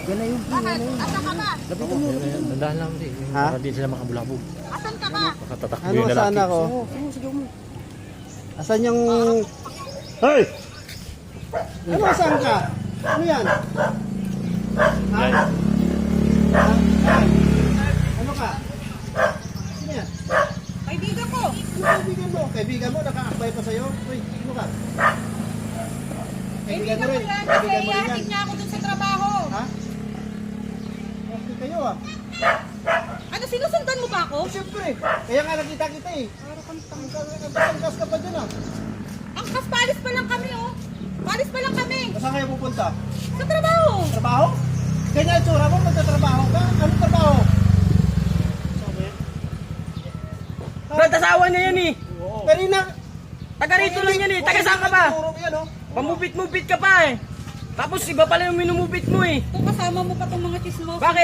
Yan na yun. Bakit? Asan ka ba? Lapitan mo. Dandahan lang din. Ha? Para di sila makabulabog. Asan ka ba? Makatatakbo Ano yung lalaki. saan ako? Sigaw mo. Asan yung... Hey! Ano saan ka? Ano yan? Ha? Yan. Ha? Ano ka? Ano yan? Kaibigan ko. Kaibigan mo. Kaibigan mo, naka-akbay pa sa'yo. Uy, ano ka? Kaibigan ko yan. Kasi Kaibigan mo rin ihatid yan. niya ako dun sa trabaho. Ha? Okay kayo ah. Ano, sinusundan mo ba ako? Oh, siyempre. Kaya nga nakita kita eh. Para kang tangkas ka pa dyan ah. Ang palis pa lang kami, oh. Palis pa lang kami. Saan kayo pupunta? Sa trabaho. Trabaho? Kaya itsura mo, magtatrabaho ka? Anong trabaho? Brad, asawa niya yan eh. Pero na... Taga rito lang yan eh. Taga saan ka ba? Turo yan oh. Pamubit-mubit ka pa eh. Tapos iba pala yung minumubit mo eh. Kung kasama mo pa tong mga chismoso. Bakit?